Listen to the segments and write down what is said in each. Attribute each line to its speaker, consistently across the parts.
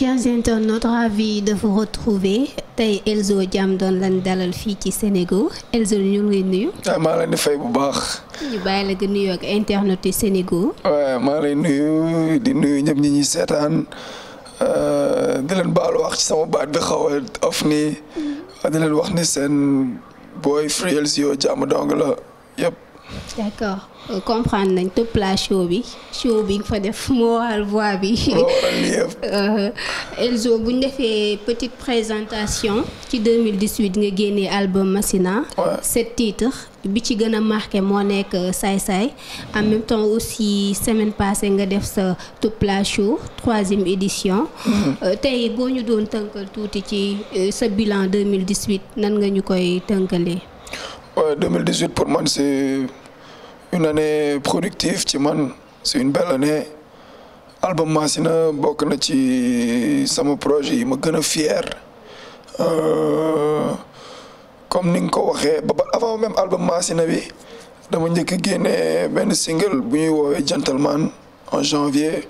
Speaker 1: Chers internautes, ravi de vous retrouver tey Elzo Jam doon lan dalal fii ci Sénégal Elzo ñu ngi lay nuyu.
Speaker 2: maa leen di fay bu baax.
Speaker 1: ñu bàyyi la nga nuyu ak internautes yi Sénégal.
Speaker 2: waaw maa lay nuyu di nuyu ñëpp ñi ñuy seetaan di leen baalu wax ci sama baat bi xaw a off nii di leen wax ni seen boy Free Elzo Jam dong la yëpp.
Speaker 1: D'accord comprendre nañ topp la show bi nga fa def moo waral voix bi. Elzo bu ñu defee petite présentation ci 2018 nga génnee album Massina. 7 titres bi ci gën a marqué moo nekk Saay Saay en même temps aussi semaine passée nga def sa topp la show 3e édition. tey boo ñu doon tënkal tuuti ci sa bilan 2018 nan nga ñu koy tënkalee.
Speaker 2: 2018 pour man c'est une année productive ci man c'est une belle année album Massina bokk na ci sama projet yi ma gën a fier comme ni nga ko waxee ba avant même album Massina bi dama njëkk a génne benn single bu ñuy woowee Gentleman en janvier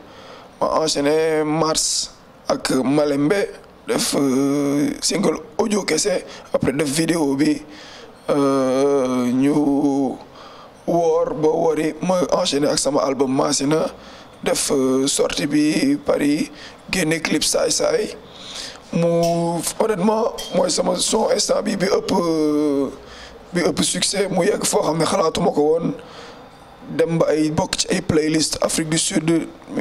Speaker 2: ma enchaîné mars ak Malembe def single audio kese après def vidéo bi ñu woor ba wori ma enchaîné ak sama album Massina def sortie bi Paris génne clip Saay Saay mu honnêtement mooy sama son instant bi ëpp succès mu yegg foo xam ne xalaatuma ko woon dem ba ay bokk ci ay playlist Afrique du Sud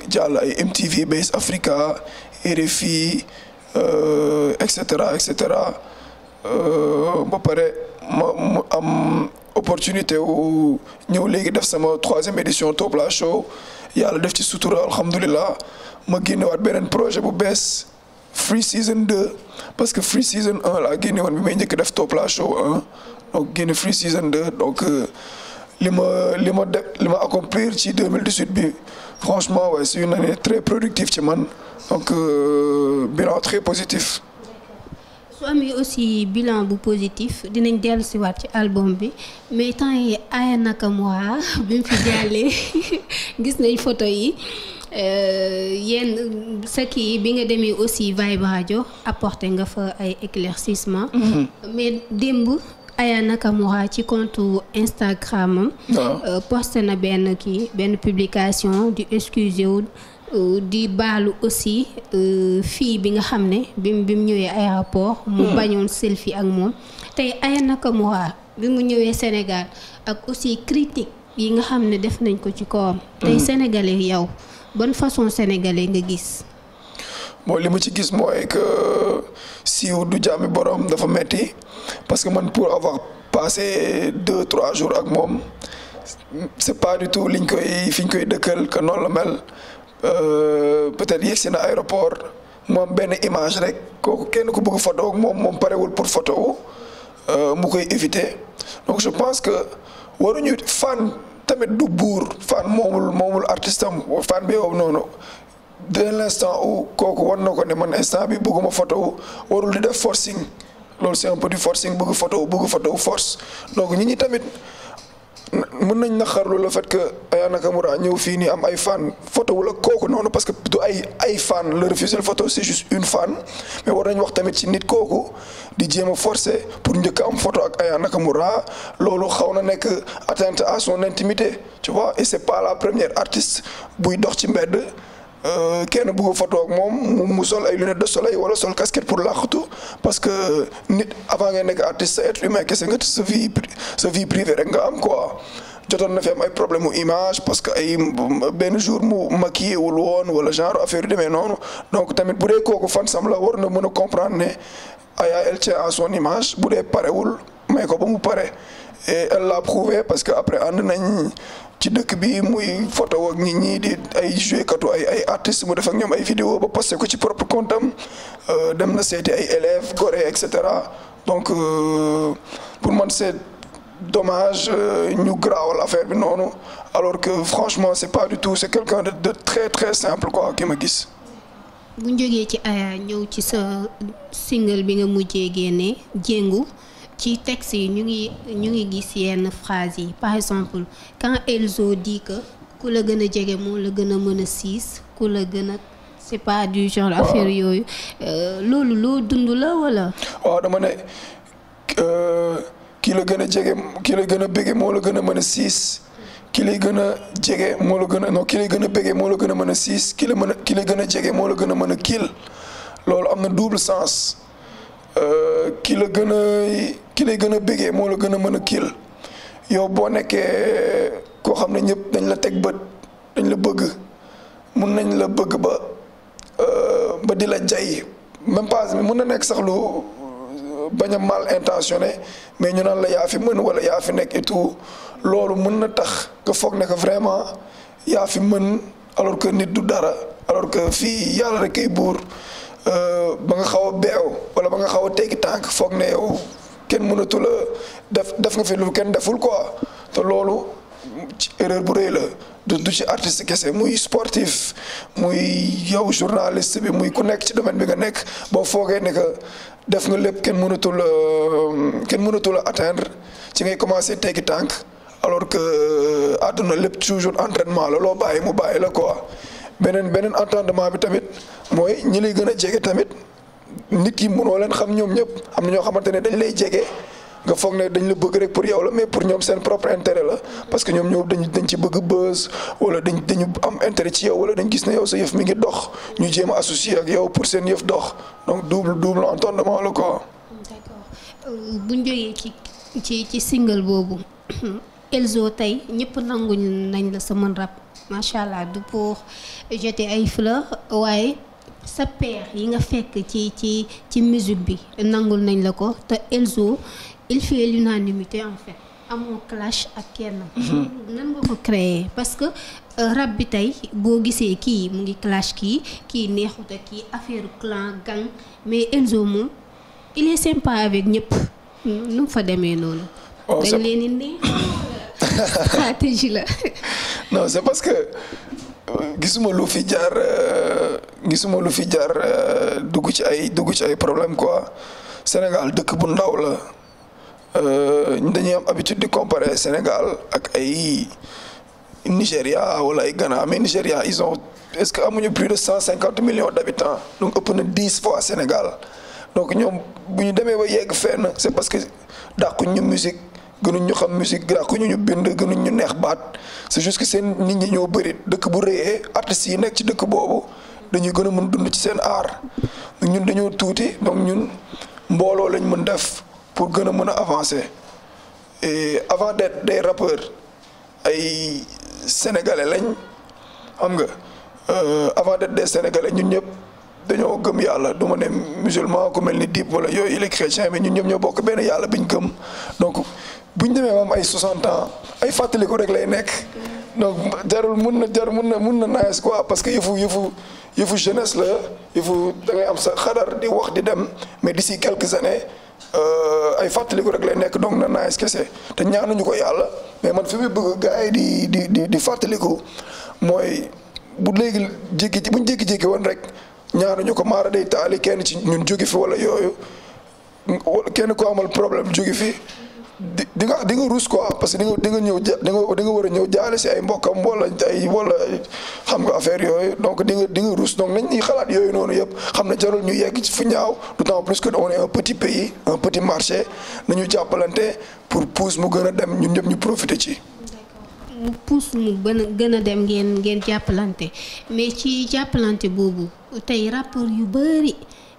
Speaker 2: jàll ay MTV Base Africa RFI et cetera ba pare mu am opportunité wu ñëw léegi def sama 3e édition Top La Show yàlla def ci sutura alhamdulilah ma génnewaat beneen projet bu bees Free Season 2 parce que Free Season 1 laa génne woon bi may njëkk def Top La Show 1 donc génne Free Season 2 donc li ma accomplir ci 2018 bi franchement ouais c'est une année très productive ci man donc bilan très positif.
Speaker 1: su amee aussi bilan bu positif dinañ dellu si waat ci album bi mais temps yi Aya Nakamura bi mu fi jàllee gis nañ photo yi yenn sa kii bi nga demee aussi Vibe Radio apporté nga fa ay éclaircissement mais démb Aya Nakamura ci compte Instagram am posté na benn publication du excusé wu di baalu aussi fii bi nga xam ne bi mu ñëwee aéroport mu bañoon selfie ak moom tey Aya Nakamura bi mu ñëwee Sénégal ak aussi critique yi nga xam ne def nañ ko ci kawam tey sénégalais yow bonne façon sénégalais nga gis.
Speaker 2: bon li ma ci gis mooy que siiw du jàmmi borom dafa metti parce que man pour avoir passé 2-3 jours ak moom c'est pas du tout fi ñu koy dëkkal que noonu la mel. Peut-être yegsi na aéroport moom benn image rek kooku kenn ku bëgg photo ak moom parewul pour photo mu koy éviter donc je pense que waruñu fan tamit du buur fan moomul artiste am fan bi yow noonu dès l'instant où kooku war na ko ne man instant bi bëgguma photo warul di def forcing loolu c'est un peu du forcing bëgg photo force donc ñi tamit mën nañ naqarlu le fait que Aya Nakamura ñëw fii nii am ay fan photo wala kooku noonu parce que du ay fan la refuser la photo c'est juste une fan mais war nañ wax tamit ci nit kooku di jéem a forcer pour njëkk am photo ak Aya Nakamura loolu xaw na nekk atteinte à son intimité tu vois et c'est pas la première artiste buy dox ci mbedd kenn bëgg photo ak moom mu sol ay lunettes de soleil wala sol casquette pour làqatu parce que nit avant nga nekk artiste sa être humain kese nga sa vie privée rek nga am quoi jotoon na fi am ay problème mu image parce que ay benn jour mu maquillé wul woon wala genre affaire yu demee noonu donc tamit bu dee kooku fan sam la war na mën a comprendre ne Aya elle tient à son image bu dee parewul may ko ba mu pare et elle l'a prouvé parce que après ànd nañ ci dëkk bi muy photo ak nit ñi di ay joué katu ay artistes mu def ak ñoom ay vidéo ba posté ko ci propre compte am dem na seeti ay élèves Gorée et cetera donc pour man c'est dommage ñu graawal affaire bi noonu alors que franchement c'est pas du tout c'est quelqu'un de très très simple quoi ki ma gis.
Speaker 1: bu ñu jógee ci Aya ñëw ci sa single bi nga mujjee génne Jéngu ci texte yi ñu ngi gis yenn phrase yi par exemple quand Elzo dit que ku la gën a jege moo la gën a mën a siis ku la gën a c'est pas du genre affaire yooyu loolu loo dund la wala.
Speaker 2: waaw dama ne kii la gën a jege kii la gën a bëgge moo la gën a mën a siis ki lay gën a jege moo la gën a non ki lay gën a bëgge moo la gën a mën a siis ki lay gën a jege moo la gën a mën a kiil loolu am na double sens ki lay gën a bëgge moo la gën a mën a kiil yow boo nekkee koo xam ne ñëpp dañ la teg bët dañ la bëgg mun nañ la bëgg ba di la jay même pas mun na nekk sax lu bañ a mal intentionné mais ñu naan la yaa fi mën wala yaa fi nekk et tout loolu mën na tax nga foog ne que vraiment yaa fi mën alors que nit du dara alors que fii yàlla rek kay buur ba nga xaw a beew wala ba nga xaw a teggi tànk foog ne yow kenn mënatu la def nga fi lu kenn deful quoi te loolu ci erreur bu rëy la du ci artiste kese muy sportif muy yow journaliste bi muy ku nekk ci domaine bi nga nekk boo foogee ne que def nga lépp kenn mënatu la atteindre ci ngay commencer teggi tànk alors que àdduna lépp toujours entraînement la loo bàyyi mu bàyyi la quoi beneen entendement bi tamit mooy ñi lay gën a jege tamit nit yi mënoo leen xam ñoom ñëpp am na ñoo xamante ne dañ lay jege nga foog ne dañ la bëgg rek pour yow la mais pour ñoom seen propre intérêt la parce que ñoom ñëw dañ ci bëgg buzz wala dañu am intérêt ci yow wala dañ gis ne yow sa yëf mi ngi dox ñu jéem a associé ak yow pour seen yëf dox donc double entendement la quoi.
Speaker 1: D'accord bu ñu jógee ci single boobu Elzo tey ñëpp nanguñ nañ la sa mën rap macha allah du pour jeter ay fleurs waaye. sa père yi nga fekk ci musique bi nangul nañ la ko te Elzo il fait l'unanimité en fait amoo clash ak kenn. nan nga ko créer parce que rap bi tey boo gisee kii mu ngi clash kii neexut ak kii affaire clan gang mais Elzo moom il est sympa avec ñëpp nu mu fa demee noonu. dañ leen di stratégie la.
Speaker 2: non c'est parce que. gisuma lu fi jaar dugg ci ay problème quoi Sénégal dëkk bu ndaw la dañuy am habitude di comparer Sénégal ak ay Nigéria wala ay Ghana mais Nigéria ils ont est-ce que amuñu plus de 150 millions d'habitants donc ëpp na 10 fois Sénégal donc ñoom bu ñu demee ba yegg fenn c'est parce que dàquñ ñu musique gënuñ ñu xam musique dàquñu ñu bind gënuñ ñu neex baat c'est juste que seen nit ñi ñoo bëri dëkk bu rëyee artistes yi nekk ci dëkk boobu dañuy gën a mën dund ci seen art ñun dañoo tuuti donc ñun mbooloo lañ mën def pour gën a mën a avancer et avant d'être des rappeurs ay sénégalais lañ xam nga avant d'être des sénégalais ñun ñëpp dañoo gëm yàlla du ma ne musulman ku mel ni Dip wala yooyu il est chrétien mais ñun ñëpp ñoo bokk benn yàlla biñ gëm donc bu ñu demee am ay 60 ans ay fàttaliku rek lay nekk donc jarul mun na nice quoi parce que yëfu jeunesse la yëfu da ngay am sa xadar di wax di dem mais d'ici quelques années ay fàttaliku rek lay nekk donc na nice kese te ñaanuñu ko yàlla mais man fi muy bëgg gars yi di fàttaliku mooy bu léegi buñ jékki-jékki woon rek ñaanuñu ko maara day taali kenn ci ñun jóge fi wala yooyu kenn ko amal problème jóge fi di nga ruus quoi parce que di nga ñëw di nga war a ñëw jaale si ay mbokkam wala xam nga affaire yooyu donc di nga ruus donc nañ ñuy xalaat yooyu noonu yëpp xam ne jarul ñu yegg ci fu ñaaw d'autant plus que on est un petit pays un petit marché nañu jàppalante pour pousse mu gën a dem ñun ñëpp ñu profiter ci.
Speaker 1: mu pousse mu gën a dem ngeen jàppalante mais ci jàppalante boobu tey rapport yu bari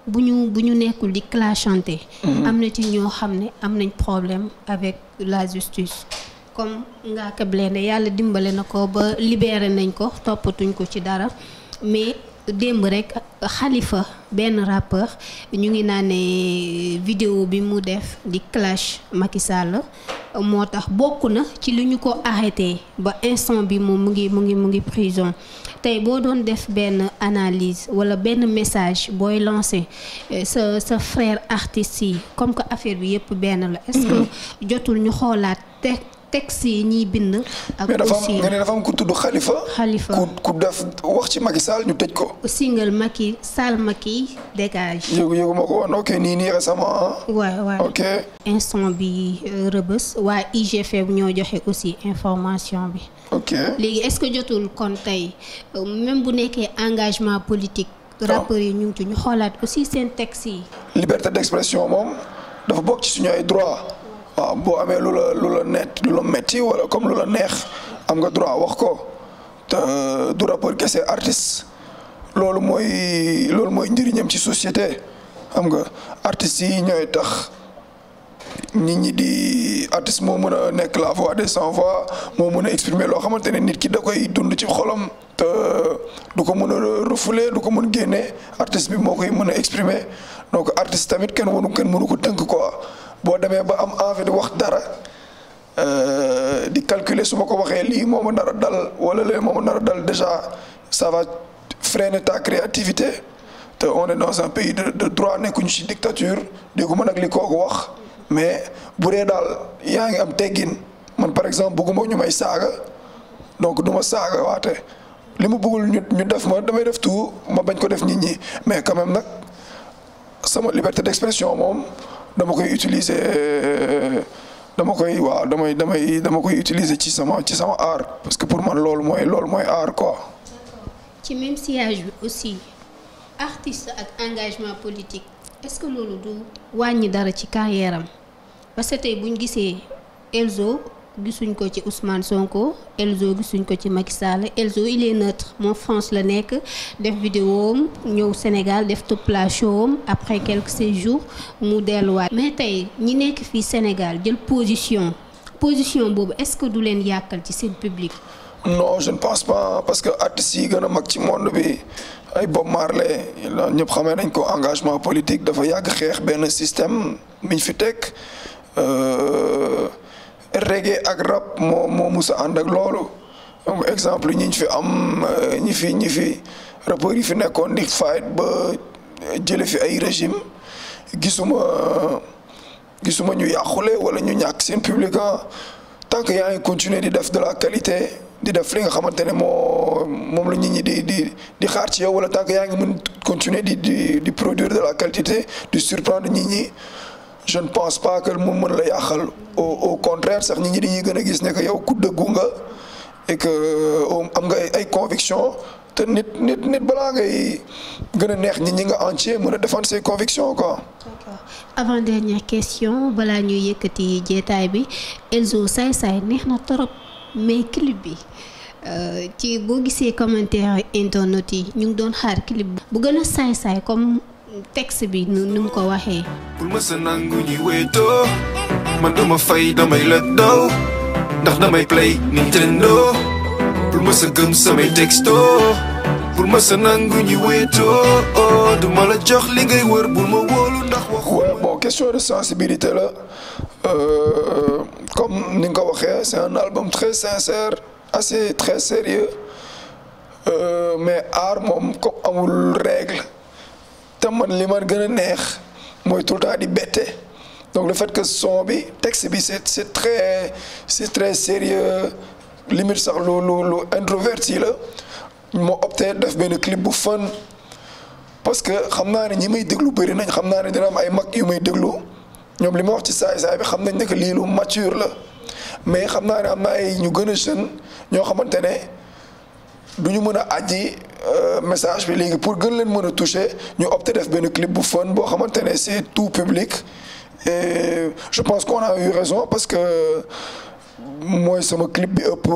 Speaker 1: bu ñu nekkul di clashante am na ci ñoo xam ne am nañ problème avec la justice comme Ngaaka Blindé yàlla dimbale na ko ba libéré nañ ko toppatuñ ko ci dara mais démb rek Khalifa benn rappeur ñu ngi naan ne vidéo bi mu def di clash Macky Sall moo tax bokk na ci li ñu ko arrêté ba instant bi moom mu ngi prison tey boo doon def benn analyse wala benn message booy lancer sa frère artistes yi comme que affaire bi yëpp benn la est-ce que jotul ñu xoolaat texte yi ñuy bind. ak
Speaker 2: mais dafa am
Speaker 1: aussi
Speaker 2: nga ne dafa am ku tudd Khalifa. ku def wax ci Macky Sall ñu tëj ko.
Speaker 1: single Macky Sall Macky dégage.
Speaker 2: yëgu ma ko woon ok nii récemment.
Speaker 1: waaw
Speaker 2: ok.
Speaker 1: instant bi Rebeuss waa IGF ñoo joxe aussi information bi.
Speaker 2: ok
Speaker 1: léegi est-ce que jotul kon tey même bu nekkee engagement politique. rappeurs yi ñu ngi ci ñu xoolaat aussi seen texte yi.
Speaker 2: liberté d'expression moom dafa bokk ci suñu ay droit waaw boo amee lu la metti wala comme lu la neex am nga droit wax ko te du rappeur kese artiste loolu mooy njëriñam ci société xam nga artistes yi ñooy tax nit ñi di artiste moo mën a nekk la voix des sans voix moo mën a exprimer loo xamante ne nit ki da koy dund ci xolam te du ko mën a refouler du ko mën génne artiste bi moo koy mën a exprimer donc artiste tamit kenn mënu ko tënk quoi boo demee ba am envie de wax dara di calculer su ma ko waxee lii moo ma nar a dal wala lee moo ma nar a dal déjà ça va freiner ta créativité te on est dans un pays de droit nekkuñu ci dictature dégguma nag li kooku wax mais bu dee daal yaa ngi am teggin man par exemple bëgguma ñu may saaga donc du ma saaga waate li ma bëggul ñu def ma damay def tout ma bañ ko def nit ñi mais quand même nag sama liberté d'expression moom dama koy utiliser dama koy utiliser ci sama art parce que pour man loolu mooy art quoi.
Speaker 1: ci même sillage bi aussi artiste ak engagement politique est-ce que loolu du wàññi dara ci carrière am parce que tey buñ gisee Elzo gisuñ ko ci Ousmane Sonko Elzo gisuñ ko ci Macky Sall Elzo il est neutre moom France la nekk def vidéo ñëw Sénégal def toplage show après quelques séjours mu delluwaat. mais tey ñi nekk fii Sénégal jël position boobu est-ce que du leen yàkkal ci seen public.
Speaker 2: non je ne pense pas parce que artistes yi gën a mag ci monde bi ay Bob Marley ñëpp xamee nañ ko engagement politique dafa yàgg xeex benn système miñ fi teg. reggae ak rap moo musa ànd ak loolu exemple ñi fi am ñi fi rappeurs yi fi nekkoon di fight ba jële fi ay régime gisuma ñu yàqule wala ñu ñàkk seen public tant que yaa ngi continuer di def de la qualité di def li nga xamante ne moom la nit ñi di xaar ci yow wala tant que yaa ngi mën continuer di produire de la qualité di surprendre nit ñi je ne pense pas que mu mën la yàqal au contraire sax nit ñi dañuy gën a gis ne que yow ku dëggu nga et que am nga ay conviction te nit balaa ngay gën a neex nit ñi nga entier mën a défendre ses convictions quoi.
Speaker 1: d'accord avant dernière question balaa ñuy yëkkati jeetaay bi Elzo saay-saay neex na trop mais clip bi ci boo gisee commentaire internet yi ñu ngi doon xaar clip bu gën a saay-saay comme. texte bi nu mu ko waxee.
Speaker 3: bul ma sa nangu ñi wéetoo man dama fay damay la daw ndax damay play Nintendo bul ma sa gëm samay texto bul ma sa nangu ñi wéetoo du ma la jox li ngay wër bul ma wóolu ndax wax.
Speaker 2: ouais bon question de sensibilité la comme ni nga ko waxee c'est un album très sincère assez très sérieux mais art moom comme amul règle. te man li ma gën a neex mooy tout le temps di bette donc le fait que son bi texte bi c'est très sérieux limite sax lu introverti la moo opté def benn clip bu fun parce que xam naa ne ñi may déglu bëri nañ xam naa ne dina am ay mag yu may déglu ñoom li ma wax ci saay-saay bi xam nañ ne que lii lu mature la mais xam naa ne am na ay ñu gën a jeune ñoo xamante ne du ñu mën a àjji message bi léegi pour gën leen mën a toucher ñu opté def benn clip bu fun boo xamante ne c'est tout public et je pense qu'on a eu raison parce que mooy sama clip bi ëpp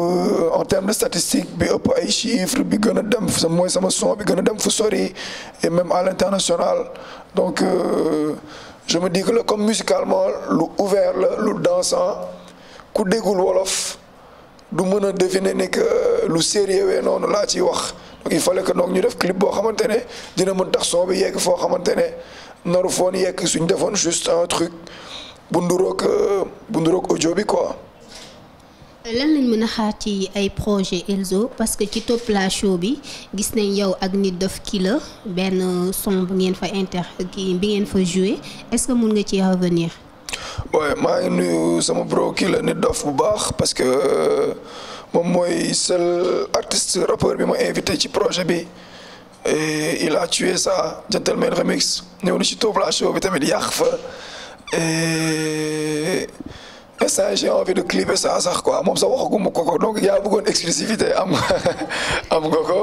Speaker 2: en termes de statistiques bi ëpp ay chiffres bi gën a dem mooy sama son bi gën a dem fu sori et même à l'international donc je me dis que comme musicalement lu ouvert la lu dansant ku déggul wolof du mën a deviner ne que lu sérieux noonu laa ciy wax donc il fallait que donc ñu def clip boo xamante ne dina mën tax son bi yegg foo xamante ne naru foon yegg suñ defoon juste un truc bu nduroog audio bi quoi.
Speaker 1: lan lañ mën a xaar ci ay projet Elzo parce que ci Top La Show bi gis nañ yow ak Nit Doff Killer benn son bu ngeen fa bi ngeen fa joué est-ce que mun nga ci revenir.
Speaker 2: Ouais, maa ngi nuyu sama bro kii la Nit Dof bu baax parce que moom mooy seul artiste rappeur bi ma invité ci projet bi et il a tué ça Gentleman Remix ñëw na ci Tobla Show bi tamit yàq fa et instant j'ai envie de clipper ça sax quoi moom sax waxaguma ko donc yaa bëggoon exclusivité am nga ko.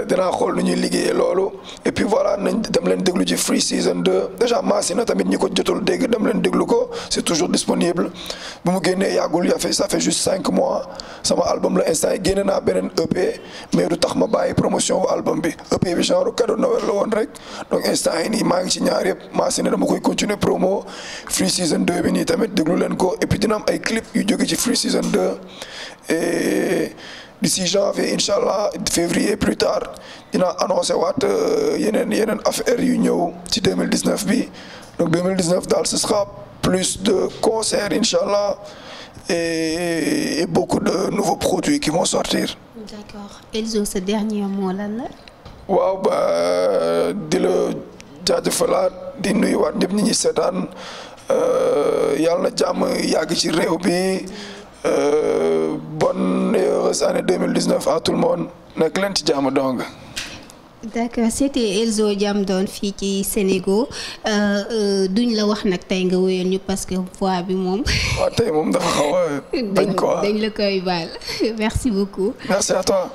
Speaker 2: dinaa xool nu ñuy liggéeyee loolu et puis voilà nañ dem leen déglu ci Free Season 2 déjà Massina tamit ñi ko jotul dégg dem leen déglu ko c'est toujours disponible bu mu génnee yàggul ça fait juste 5 mois sama album la instant yi génne naa beneen EP mais du tax ma bàyyi promotion wu album bi EP bi genre cadeau Noël la woon rek donc instant yi nii maa ngi ci ñaar yëpp Massina dama koy continuer promo Free Season 2 bi nii tamit déglu leen ko et puis dina am ay clip yu jóge ci Free Season 2 et d'ici janvier inchallah février plus tard dina annoncé waat yeneen affaire yu ñëw ci 2019 bi donc 2019 daal ce sera plus de concerts inchallah et beaucoup de nouveaux produits qui vont sortir.
Speaker 1: D'accord. Elzo, ce dernier mot lan la.
Speaker 2: waaw ba di la jaajëfalaat di nuyuwaat ñëpp ñi ñuy seetaan yàlla na jàmm yàgg ci réew bi. Bonne et heureuse année 2019 à tout le monde nekk leen ci jàmm dong.
Speaker 1: D'accord, c'était Elzo Jamdong fii ci Sénégal duñ la wax nag tey nga wéyal ñu parce que voix bi moom.
Speaker 2: waaw tey moom dafa xaw a bañ quoi
Speaker 1: dañ la koy baal merci beaucoup.
Speaker 2: Merci à toi.